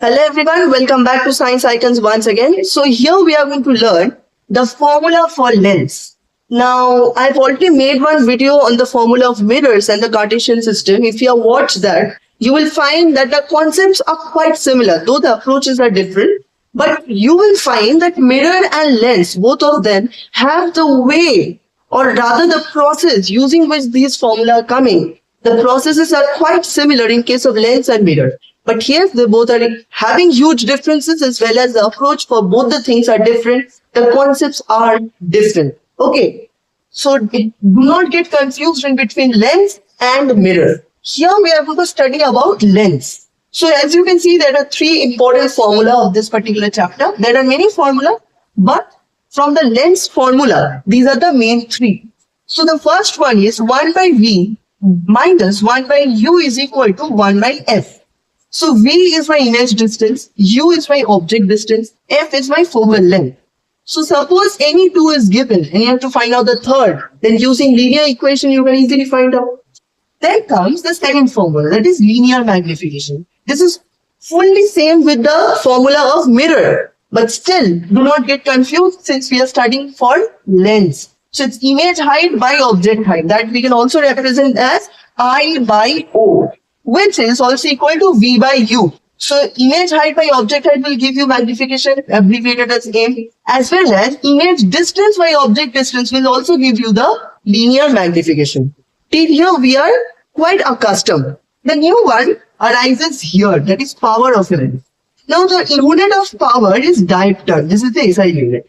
Hello everyone, welcome back to Science Icons once again. So here we are going to learn the formula for lens. Now I've already made one video on the formula of mirrors and the Cartesian system. If you have watched that, you will find that the concepts are quite similar, though the approaches are different. But you will find that mirror and lens, both of them have the way, or rather the process using which these formula are coming. The processes are quite similar in case of lens and mirror. But here they both are having huge differences, as well as the approach for both the things are different. The concepts are different. Okay. So do not get confused in between lens and mirror. Here we are going to study about lens. So as you can see, there are three important formula of this particular chapter. There are many formula, but from the lens formula, these are the main three. So the first one is 1 by V minus 1 by U is equal to 1 by F. So V is my image distance, U is my object distance, F is my focal length. So suppose any two is given and you have to find out the third, then using linear equation you can easily find out. Then comes the second formula, that is linear magnification. This is fully same with the formula of mirror, but still do not get confused since we are studying for lens. So it's image height by object height, that we can also represent as I by O, which is also equal to V by U. So image height by object height will give you magnification, abbreviated as M, as well as image distance by object distance will also give you the linear magnification. Till here we are quite accustomed. The new one arises here, that is power of lens. Now the unit of power is diopter. This is the SI unit.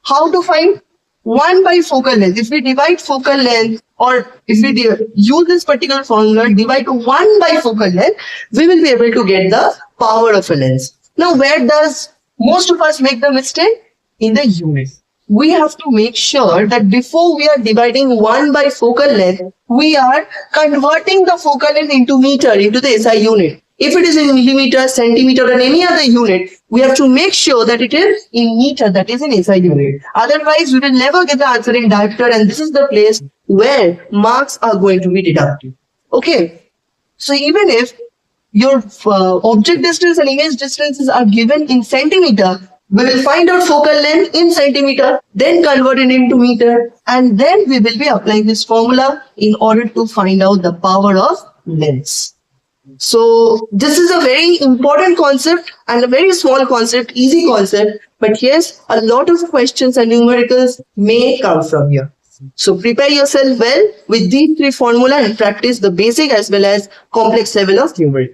How to find? 1 by focal length. If we divide focal length, or if we use this particular formula, divide 1 by focal length, we will be able to get the power of a lens. Now, where does most of us make the mistake? In the unit. We have to make sure that before we are dividing 1 by focal length, we are converting the focal length into meter, into the SI unit. If it is in millimeter, centimeter, or any other unit, we have to make sure that it is in meter, that is in SI unit. Otherwise, we will never get the answer in diopter, and this is the place where marks are going to be deducted. Okay. So even if your object distance and image distances are given in centimeter, we will find out focal length in centimeter, then convert it into meter, and then we will be applying this formula in order to find out the power of lens. So this is a very important concept and a very small concept, easy concept, but yes, a lot of questions and numericals may come from here. So prepare yourself well with these three formula and practice the basic as well as complex level of numeric.